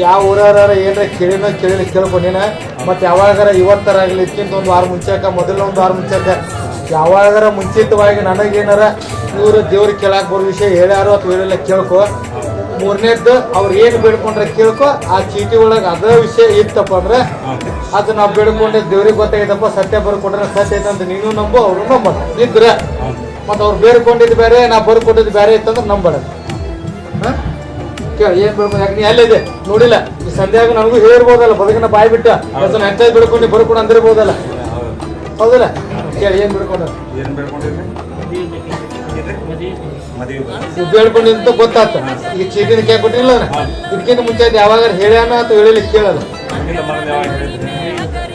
ಯಾವ ಊರಾರ ಏನ್ರ ಕೇಳ್ಕೊಂಡಿನ ಮತ್ತೆ ಯಾವಾಗಾರ ಇವತ್ತರಾಗ್ಲಿ ಇದಕ್ಕಿಂತ ಒಂದು ವಾರ ಮುಂಚೆಕ ಮೊದಲ ಒಂದು ವಾರ ಮುಂಚೆಕ ಯಾವಾಗಾರ ಮುಂಚಿತವಾಗಿ ನನಗೇನಾರ ಇವರು ದೇವ್ರಿಗೆ ಕೇಳಾಕ್ ಬರೋ ವಿಷಯ ಹೇಳ್ಯಾರೋ ಅಥವಾ ಹೇಳಿಲ್ಲ ಕೇಳ್ಕೊ. ಮೂರನೇದ್ದು ಅವ್ರು ಏನು ಬೇಡ್ಕೊಂಡ್ರೆ ಕೇಳ್ಕೊ. ಆ ಚೀಟಿ ಒಳಗೆ ಅದ ವಿಷಯ ಇತ್ತಪ್ಪ ಅಂದ್ರೆ ಅದು ನಾವು ಬೇಡ್ಕೊಂಡೆ ದೇವ್ರಿಗೆ ಗೊತ್ತಾಗೈತಪ್ಪ ಸತ್ಯ ಬರ್ಕೊಟ್ರೆ ಸತ್ಯ ಐತಂತ ನೀನು ನಂಬು ಅವ್ರು ನಂಬ ಇದ್ರೆ ಮತ್ತೆ ಅವ್ರು ಬೇಡ್ಕೊಂಡಿದ್ದು ಬೇರೆ ನಾ ಬರ್ಕೊಟ್ಟಿದ್ದು ಬೇರೆ ಇತ್ತಂದ್ರೆ ನಂಬಡ ಕೇಳ ಏನ್ ಬೇಡ್ಕೊಂಡು ಯಾಕೆ ನೀ ಅಲ್ಲಿದೆ ನೋಡಿಲ್ಲ ಈ ಸಂಧ್ಯಾಗ ನನಗೂ ಹೇಳಿರ್ಬೋದಲ್ಲ ಬದುಕಿನ ಬಾಯ್ ಬಿಟ್ಟ ಅದನ್ನ ಎಂತ ಬೇಡ್ಕೊಂಡು ಬರ್ಕೊಂಡು ಅಂದಿರ್ಬೋದಲ್ಲ ಹೌದಲ್ಲ ಕೇಳಿ ಏನ್ ಬೇಡ್ಕೊಂಡ ಬೇಡ್ಕೊಂಡಿಂತ ಗೊತ್ತಾತ ಈಗ ಚೀಟಿನ ಕೇಳಿ ಕೊಟ್ಟಿಲ್ಲ ಇದಕ್ಕಿಂತ ಮುಂಚೆ ಯಾವಾಗ ಹೇಳ್ಯಾನ ಅಥವಾ ಹೇಳಿಲ್ಲ ಕೇಳಲ್ಲ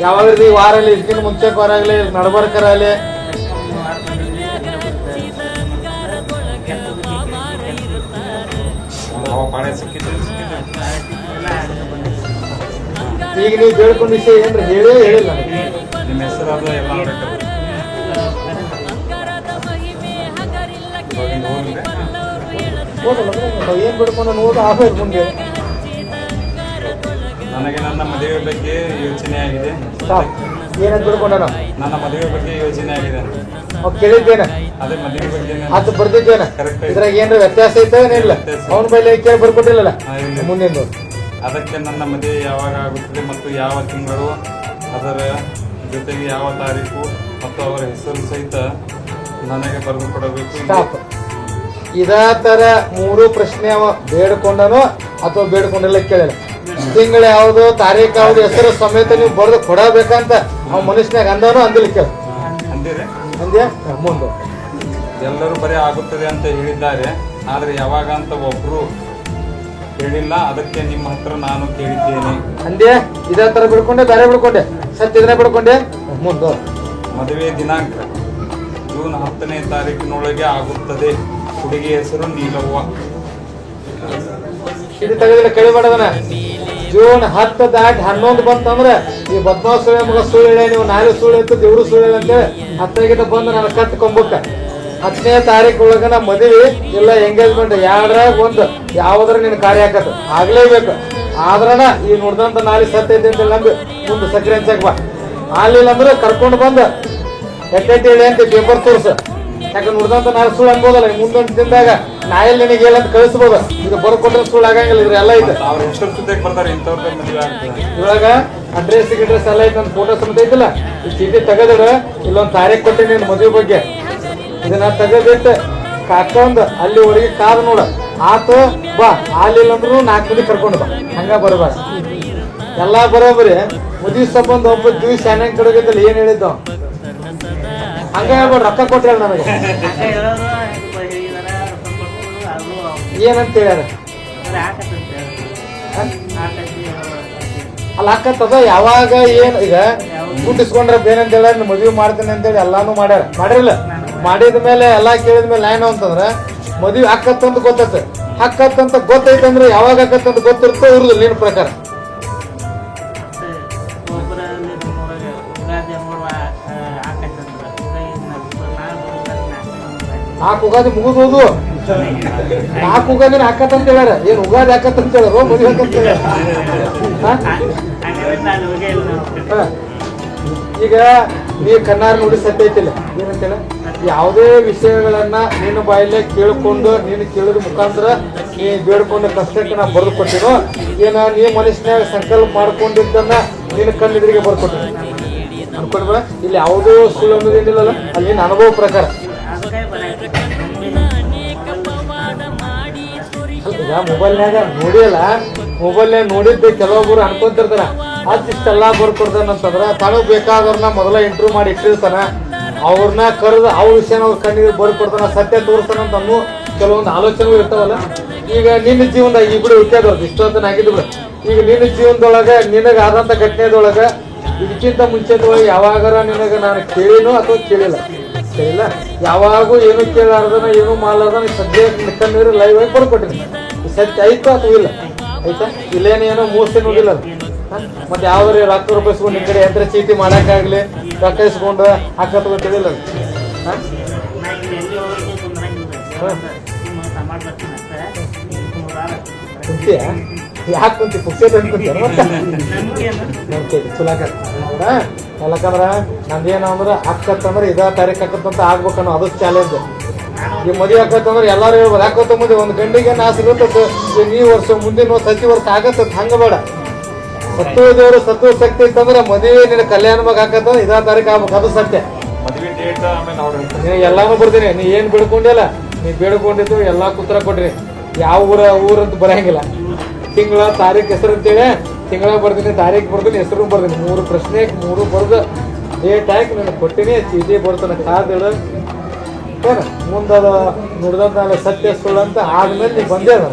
ಯಾವಾಗ ಈ ವಾರಲ್ಲಿ ಇದಕ್ಕಿಂತ ಮುಂಚೆ ವಾರ ಆಗಲಿ ನಡಬರ್ಕರ ಆಗಲಿ ಈಗ ನೀವು ಬೇಡ್ಕೊಂಡ ವಿಷಯ ಏನ್ರ ಹೇಳೇ ಹೇಳಿಲ್ಲ ನಿಮ್ಮ ಹೆಸರಾದ ಎಲ್ಲ ಏನ್ ಬೇಡ್ಕೊಂಡು ನೋಡು ಆಮೇಲೆ ಮುಂದೆ ನನಗೆ ನನ್ನ ಮದುವೆ ಬಗ್ಗೆ ಯೋಚನೆ ಆಗಿದೆ. ಏನಂತ ಬೇಡ್ಕೊಂಡ ನನ್ನ ಮದುವೆ ಬಗ್ಗೆ ಯೋಚನೆ ಆಗಿದೆ ಕೇಳಿದ್ದೇನೆ ಅದೇ ಮದುವೆ ಬಗ್ಗೆ ಅದು ಬರ್ದಿದ್ದೇನೆ ಇದ್ರಾಗ ಏನ್ರ ವ್ಯತ್ಯಾಸ ಐತೆ ಏನಿಲ್ಲ ಅವನ ಮೇಲೆ ಕೇಳಿ ಬರ್ಕೊಟ್ಟಿಲ್ಲಲ್ಲ ಮುಂದಿನ ಅದಕ್ಕೆ ನನ್ನ ಮದುವೆ ಯಾವಾಗ ಆಗುತ್ತದೆ ಮತ್ತು ಯಾವ ತಿಂಗಳು ಅದರ ಜೊತೆಗೆ ಯಾವ ತಾರೀಕು ಮತ್ತು ಅವರ ಹೆಸರು ಸಹಿತ ನನಗೆ ಬರೆದು ಕೊಡಬೇಕು. ಇದೇ ತರ 3 ಪ್ರಶ್ನೆ ಅವ ಬೇಡ್ಕೊಂಡನೋ ಅಥವಾ ಬೇಡ್ಕೊಂಡಿಲ್ಲ ಕೇಳಿಲ್ಲ. ತಿಂಗಳು ಯಾವ್ದು ತಾರೀಕು ಯಾವ್ದು ಹೆಸರು ಸಮೇತ ನೀವು ಬರೆದು ಕೊಡಬೇಕಂತ ಅವ್ ಮನುಷ್ಯನಾಗ ಅಂದಾನೋ ಅಂದಿಲ್ಲ ಕೇಳ ಅಂದಿರೆ ಅಂದ್ಯಾ ಮುಂದೆ ಎಲ್ಲರೂ ಬರೀ ಆಗುತ್ತದೆ ಅಂತ ಹೇಳಿದ್ದಾರೆ ಆದ್ರೆ ಯಾವಾಗ ಅಂತ ಒಬ್ರು ಹೇಳಿಲ್ಲ. ಅದಕ್ಕೆ ನಿಮ್ಮ ಹತ್ರ ನಾನು ಕೇಳಿದ್ದೇನೆ. ಅಂದ್ಯಾ ಇದೇ ತರ ಬಿಡ್ಕೊಂಡೆ ಬೇರೆ ಬಿಡ್ಕೊಂಡೆ ಸತ್ಯ ಇದನ್ನ ಬಿಡ್ಕೊಂಡೆ ಮುಂದೆ ಮದುವೆ ದಿನಾಂಕ ಜೂನ್ 10ನೇ ತಾರೀಕಿನೊಳಗೆ ಆಗುತ್ತದೆ. ಹುಡುಗಿ ಹೆಸರು ನೀಲವ್ವ. ಇದು ತೆಗೆದಿಲ್ಲ ಕೇಳಿಬೇಡದನ ಜೂನ್ 10 ದಾಟಿ 11 ಬಂತಂದ್ರೆ ಈ ಬದ್ಮಾವ್ ಸುಳ್ಳೆ ಮಗ ಸುಳ್ಳು ನೀವು ನಾಳೆ ಸುಳ್ಳು ಇತ್ತು ದೇವ್ರು ಸುಳ್ಳು ಅಂತೇಳಿ 10ಗಿಂತ ಬಂದು ನಾನು ಕಟ್ಕೊಂಬಕ್ಕ 10ನೇ ತಾರೀಕು ಒಳಗನ ಮದುವೆ ಇಲ್ಲ ಎಂಗೇಜ್ಮೆಂಟ್ ಯಾವ್ದ್ರಾಗ ಒಂದು ಯಾವ್ದ್ರ ನಿನ್ ಕಾರ್ಯ ಹಾಕತ್ತ ಆಗ್ಲೇಬೇಕು. ಆದ್ರನ ಈ ನೋಡ್ದಂತ ನಾಳೆ ಸತ್ಯ ಐತೆ ಅಂತ ನಂಬಿ ಮುಂದೆ ಸಕ್ರೆ ಹಂಚಕ್ ಬಾ. ಆಗ್ಲಿಲ್ಲ ಅಂದ್ರೆ ಕರ್ಕೊಂಡು ಬಂದ ಎಟ್ಟೆಟ್ಟು ಹೇಳಿ ಅಂತ ಪೇಪರ್ ತೋರ್ಸ. ಯಾಕೆ ನೋಡ್ದಂತ ನಾಳೆ ಸುಳ್ಳು ಅನ್ಬೋದಲ್ಲ ಮುಂದೊಂದು ದಿನದಾಗ ನಾಯಲ್ಲಿ ನಿನಗೆ ಹೇಳಂತ ಕಳಿಸ್ಬೋದು. ಇದು ಬರ್ಕೊಟ್ರೆ ಸುಳ್ಳು ಆಗಂಗಿಲ್ಲ ಇದ್ರ ಎಲ್ಲ ಐತೆ ಅವ್ರ ಎಷ್ಟು ಜೊತೆಗೆ ಬರ್ತಾರೆ ಇಂಥವ್ರ ಮದುವೆ ಆಗ್ತದೆ. ಇವಾಗ ಅಡ್ರೆಸ್ ಎಲ್ಲ ಐತೆ ಅಂತ ಫೋಟೋ ಸಮೇತ ಐತಿಲ್ಲ ಈ ಚೀಟಿ ತೆಗೆದ್ರ ಇಲ್ಲೊಂದು ತಾರೀಕು ಕೊಟ್ಟೆ ನೀನು ಮದುವೆ ಬಗ್ಗೆ ಇದನ್ನ ತೆಗೆದಿಟ್ಟು ಕಾಕೊಂಡ್ ಅಲ್ಲಿ ಒಳಗೆ ಕಾದು ನೋಡ ಆತು ಬಾ ಆಲಿಲ್ಲ ಅಂದ್ರು 4 ಮಂದಿ ಕರ್ಕೊಂಡು ಬಾ ಹಂಗ ಬರಬಾರ ಎಲ್ಲಾ ಬರೋಬರಿ ಮದುವೆ ಸಂಬಂಧ ಒಬ್ಬ ದಿವ್ಸ ಶಾನ್ಯಾಗ ಕಡೆಗಿದ್ದಲ್ಲ ಏನ್ ಹೇಳಿದ್ದ ಹಂಗ ಹೇಳ್ಬೇಡ ರೊಕ್ಕ ಕೊಟ್ಟು ಹೇಳ ನನಗೆ ಏನಂತ ಹೇಳ್ಯಾರ ಅಲ್ಲ ಹಾಕತ್ತದ ಯಾವಾಗ ಏನ್ ಈಗ ದುಡ್ಡು ಇಸ್ಕೊಂಡ್ರೆ ಬೇನಂತ ಹೇಳ್ಯಾರ ಮದುವೆ ಮಾಡ್ತೇನೆ ಅಂತೇಳಿ ಎಲ್ಲಾನು ಮಾಡ್ಯಾರ ಮಾಡಿರಲ್ಲ ಮಾಡಿದ ಮೇಲೆ ಎಲ್ಲಾ ಕೇಳಿದ ಮೇಲೆ ಏನು ಅಂತಂದ್ರ ಮದುವೆ ಹಾಕತ್ತಂತ ಗೊತ್ತೈತೆ ಹಾಕತ್ತಂತ ಗೊತ್ತೈತಂದ್ರೆ ಯಾವಾಗ ಹಾಕತ್ತಂತ ಗೊತ್ತಿರ್ತೋ ಇರುದಿಲ್ಲ ನಿನ್ನ ಪ್ರಕಾರ ನಾಲ್ಕು ಉಗಾದಿ ಮುಗಿದೋದು 4 ಉಗಾದಿನ ಹಾಕತ್ತಂತ ಹೇಳ್ಯಾರ ಏನ್ ಉಗಾದಿ ಹಾಕತ್ತಂತ ಹೇಳ್ಯಾರ ಮದುವೆ ಹಾಕಂತ ಹೇಳ್ಯಾರ. ಈಗ ನೀ ಕಣ್ಣಾರ ನೋಡಿ ಸತ್ಯ ಐತಿಲ್ಲ ಏನಂತೇಳ ಯಾವುದೇ ವಿಷಯಗಳನ್ನ ನಿನ್ನ ಬಾಯಲ್ಲೇ ಕೇಳ್ಕೊಂಡು ನೀನು ಕೇಳಿದ ಮುಖಾಂತರ ನೀ ಬೇಡ್ಕೊಂಡು ಕಷ್ಟಕ್ಕೆ ನಾ ಬರೆದು ಕೊಟ್ಟಿನೋ ಏನ ನೀ ಮನುಷ್ಯನಾಗ ಸಂಕಲ್ಪ ಮಾಡ್ಕೊಂಡಿದ್ದನ್ನ ನಿನ್ನ ಕಣ್ಣಿದ್ರಿಗೆ ಬರ್ಕೊಟ್ಟಿನಿ ಅನ್ಕೊಂಡ್ಬೇಡ. ಇಲ್ಲಿ ಯಾವುದೋ ಸುಳ್ಳು ಅನ್ನೋದೇನಿಲ್ಲಲ್ಲ ಅಲ್ಲಿ ನಿನ್ನ ಅನುಭವ ಪ್ರಕಾರ. ಈಗ ಮೊಬೈಲ್ನಾಗ ನೋಡಿಯಲ್ಲ ಮೊಬೈಲ್ನಾಗ ನೋಡಿದ್ದು ಕೆಲವೊಬ್ರು ಅನ್ಕೊಂತಿರ್ತಾರ ಇಷ್ಟೆಲ್ಲಾ ಬರ್ಕೊಡ್ತಾನಂತಂದ್ರ ತನಗ್ ಬೇಕಾದವ್ರನ್ನ ಮೊದಲ ಇಂಟರ್ವ್ಯೂ ಮಾಡಿ ಇಟ್ಟಿರ್ತಾನ ಅವ್ರನ್ನ ಕರೆದು ಅವ್ರ ವಿಷಯನ ಅವ್ರ ಕಣ್ಣಿಗೆ ಬರ್ಕೊಡ್ತಾನ ಸತ್ಯ ತೋರಿಸ್ತಾನಂತ ಅನ್ನೋ ಕೆಲವೊಂದು ಆಲೋಚನೆಗಳು ಇರ್ತಾವಲ್ಲ. ಈಗ ನಿನ್ನ ಜೀವನದಾಗ ಈ ಬಿಡು ಹುಟ್ಟ್ಯಾದವ್ರದ್ದು ಇಷ್ಟೊಂದು ಆಗಿದ್ದು ಬಿಡು. ಈಗ ನಿನ್ನ ಜೀವನದೊಳಗ ನಿನಗೆ ಆದಂತ ಘಟನೆದೊಳಗ ಇದಕ್ಕಿಂತ ಮುಂಚೆದೊಳಗೆ ಯಾವಾಗಾರ ನಿನಗೆ ನಾನು ಕೇಳಿನೋ ಅಥವಾ ಕೇಳಿಲ್ಲ ಯಾವಾಗೂ ಏನು ಕೇಳಾರ್ದನ ಏನು ಮಾಡ್ಲಾರ್ದನ ಸದ್ಯ ಕಣ್ಣೀರು ಲೈವ್ ಆಗಿ ಬರ್ಕೊಟ್ಟಿನಿ. ಸತ್ಯ ಆಯ್ತು ಅಥವಾ ಇಲ್ಲ ಆಯ್ತಾ ಇಲ್ಲೇನೇನೋ ಮೋಸ ನೋಡಿಲ್ಲ ಮತ್ತೆ ಯಾವ್ದಾರು ರೊಕ್ಕ ರೂಪಿಸ್ಕೊಂಡು ಈ ಕಡೆ ಯಂತ್ರ ಚೀಟಿ ಮಾಡಕ್ಕಾಗ್ಲಿ ರೊಕ್ಕ ಇಸ್ಕೊಂಡು ಹಾಕತ್ಕೊಂಡು ತಿಳಿಲ್ಲ ಕುಂತಿಯ ಯಾಕೆ ಕುಂತಿ ಪುಕ್ಸೇಟ್ ಅನ್ಕೊಂತೀಯ ಮತ್ತೆ ನಂಬಿಕೆ ಚಲೋ ಆಗತ್ತ ಯಾಕಂದ್ರೆ ನಂದೇನು ಅಂದ್ರೆ ಆಕತ್ತಂದ್ರೆ ಇದೇ ತಾರೀಕು ಆಕತ್ತಂತ ಆಗ್ಬೇಕನ್ನೋ ಅದು ಚಾಲೆಂಜ್. ಈ ಮದುವೆ ಆಕತ್ತಂದ್ರೆ ಎಲ್ಲರೂ ಹೇಳ್ಬೋದು ಯಾಕತ್ತ ಮದುವೆ ಒಂದು ಗಂಡಿಗೆ ನಾಸು ಇರುತ್ತೆ ಈ ವರ್ಷ ಮುಂದಿನ ಪ್ರತಿ ವರ್ಷ ಆಗತ್ತ ಹಂಗ ಬೇಡ. ಸತ್ತು ದೇವರು ಸತ್ತು ಶಕ್ತಿ ಇತ್ತಂದ್ರೆ ಮದುವೆ ನಿನ್ನ ಕಲ್ಯಾಣ ಮಗ ಹಾಕತ್ತಂದ್ರೆ ಇದೇ ತಾರೀಕು ಆಗ್ಬೇಕು ಅದು ಸತ್ಯ. ಮದುವೆ ಡೇಟ್ ಆಮೇಲೆ ಅವ್ರು ನೀ ಎಲ್ಲಾನು ಬರ್ತೀನಿ, ನೀ ಏನು ಬೇಡ್ಕೊಂಡಿಲ್ಲ ನೀ ಬೇಡ್ಕೊಂಡಿದ್ದು ಎಲ್ಲ ಉತ್ತರ ಕೊಡ್ರಿ. ಯಾವ ಊರಂತ ಬರಂಗಿಲ್ಲ, ತಿಂಗಳ ತಾರೀಕು ಹೆಸರು ಅಂತೇಳಿ ತಿಂಗಳ ಬರ್ತೀನಿ, ತಾರೀಕು ಬರ್ತೀನಿ, ಹೆಸರು ಬರ್ತೀನಿ, 3 ಪ್ರಶ್ನೆ 3 ಬರ್ದು ಡೇಟ್ ಹಾಕಿ ನಾನು ಕೊಟ್ಟಿನಿ. ಚೀಟಿ ಬರ್ತಾನೆ ಕಾದೇಳು ಏನು ಮುಂದೆ ಅದು ನುಡ್ದಂತ ಸತ್ಯ ಸುಳ್ಳು ಅಂತ ಆದ್ಮೇಲೆ ನೀ ಬಂದೇ ಅದ